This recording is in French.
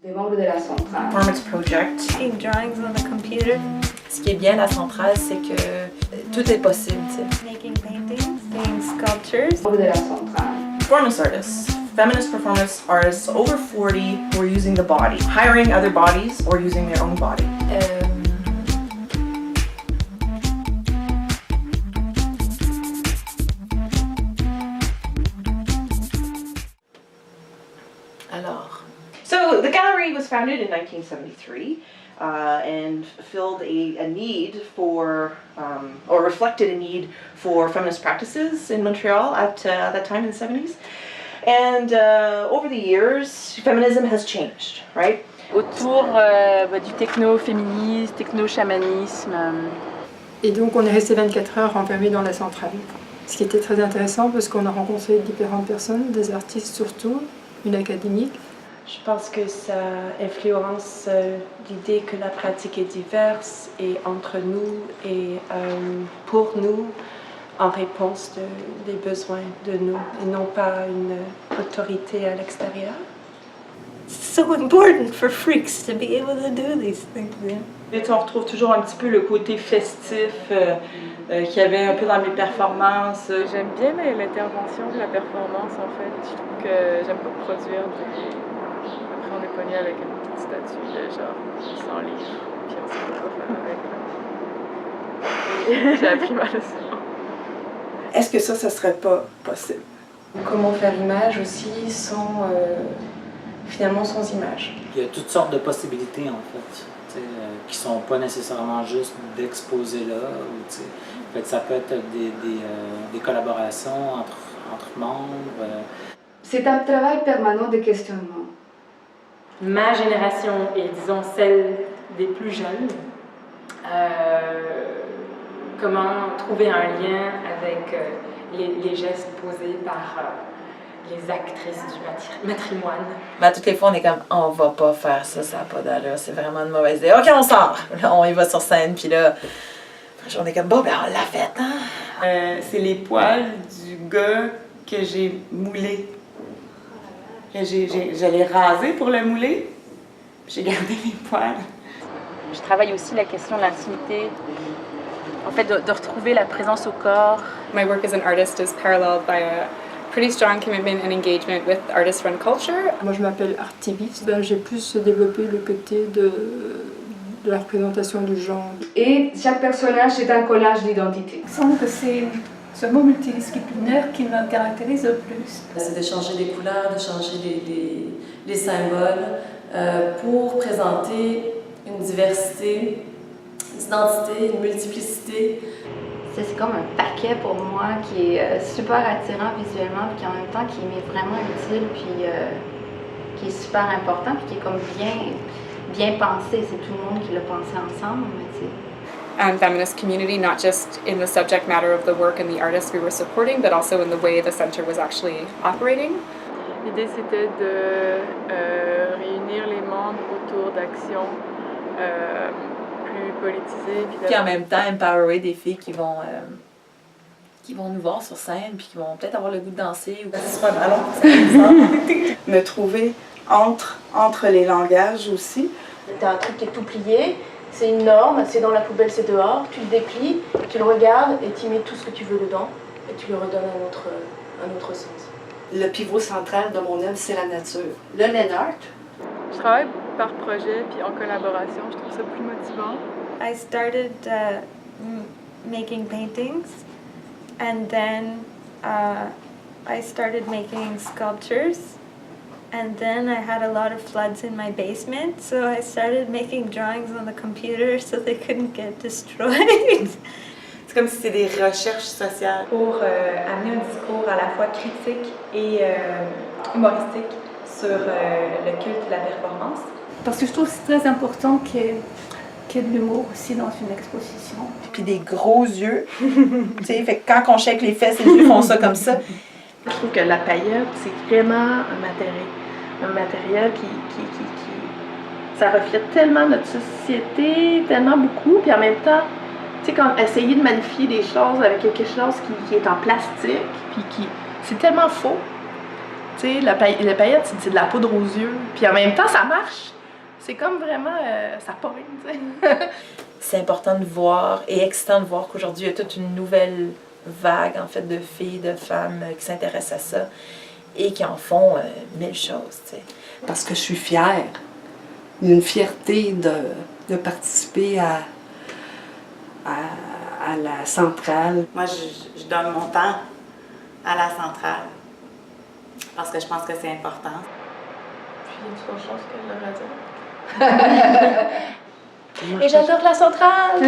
Des membres de la centrale. Performance project. Making drawings on the computer. Ce qui est bien à la centrale, c'est que tout est possible, tu sais. Making paintings. Doing sculptures. Membres de la centrale. Performance artists. Feminist performance artists over 40 who are using the body, hiring other bodies or using their own body. Alors. So the gallery was founded in 1973 and filled a need for, or reflected a need for feminist practices in Montreal at that time in the 70s. And over the years, feminism has changed, right? Autour du techno-féminisme, techno-chamanisme. Et donc on est resté 24 heures enfermés dans la centrale. Ce qui était très intéressant parce qu'on a rencontré différentes personnes, des artistes surtout, une académique. Je pense que ça influence l'idée que la pratique est diverse et entre nous et pour nous en réponse des besoins de nous et non pas une autorité à l'extérieur. It's so important for freaks to be able to do these things. Et on retrouve toujours un petit peu le côté festif qu'il y avait un peu dans mes performances. J'aime bien l'intervention de la performance en fait. Je trouve que j'aime pas produire des... Après on est pogné avec une petite statue de genre 100 livres, puis on sait pas quoi faire avec. J'ai appris ma leçon. Est-ce que ça serait pas possible? Comment faire image aussi sans, finalement sans image. Il y a toutes sortes de possibilités en fait, qui sont pas nécessairement juste d'exposer là. Fait que ça peut être des collaborations entre membres. C'est un travail permanent de questionnement. Ma génération et disons celle des plus jeunes, comment trouver un lien avec les gestes posés par les actrices du matrimoine. Mais toutes les fois, on est comme, on va pas faire ça, ça n'a pas d'allure, c'est vraiment une mauvaise idée. OK, on sort! Là, on y va sur scène, puis là, on est comme, bon, ben on l'a fait, hein? C'est les poils du gars que j'ai moulé. J'allais raser pour le mouler, j'ai gardé les poils. Je travaille aussi la question de l'intimité, en fait de retrouver la présence au corps. My work as an artist is paralleled by a pretty strong commitment and engagement with artist-run culture. Moi je m'appelle artiviste, j'ai plus développé le côté de la représentation du genre. Et chaque personnage est un collage d'identité. Je sens que c'est ce mot multidisciplinaire qui me caractérise le plus. C'est de changer les couleurs, de changer les symboles pour présenter une diversité, une identité, une multiplicité. C'est comme un paquet pour moi qui est super attirant visuellement puis qui en même temps qui m'est vraiment utile puis qui est super important puis qui est comme bien pensé. C'est tout le monde qui l'a pensé ensemble, mais tu sais. Feminist community, not just in the subject matter of the work and the artists we were supporting, but also in the way the center was actually operating. L'idée c'était de réunir les membres autour d'actions plus politisées. Puis en même temps, empowerer des filles qui vont nous voir sur scène, puis qui vont peut-être avoir le goût de danser. Ou... C'est pas ballon, me trouver entre les langages aussi. T'as un truc qui est tout plié. C'est une norme, c'est dans la poubelle, c'est dehors, tu le déplies, tu le regardes et tu mets tout ce que tu veux dedans et tu lui redonnes un autre sens. Le pivot central de mon œuvre, c'est la nature. Le land art. Je travaille par projet puis en collaboration, je trouve ça plus motivant. I started making paintings and then I started making sculptures. And then I had a lot of floods in my basement, so I started making drawings on the computer so they couldn't get destroyed. C'est comme si c'était des recherches sociales. Pour amener un discours à la fois critique et humoristique sur le culte de la performance. Parce que je trouve que c'est très important qu'il y ait de l'humour aussi dans une exposition. Puis des gros yeux. Tu sais, fait que quand on shake les fesses, les yeux font ça comme ça. Je trouve que la paillette, c'est vraiment un matériel qui ça reflète tellement notre société, tellement beaucoup, puis en même temps, tu sais, quand essayer de magnifier des choses avec quelque chose qui est en plastique, puis c'est tellement faux. Tu sais, la paillette, c'est de la poudre aux yeux. Puis en même temps, ça marche. C'est comme vraiment... ça pogne, tu sais. C'est important de voir et excitant de voir qu'aujourd'hui, il y a toute une nouvelle vague, en fait, de filles, de femmes qui s'intéressent à ça et qui en font 1000 choses, tu sais. Parce que je suis fière. Il y a une fierté de participer à la centrale. Moi, je donne mon temps à la centrale parce que je pense que c'est important. Puis, il y a autre chose que je leur ai dit. Et j'adore la centrale!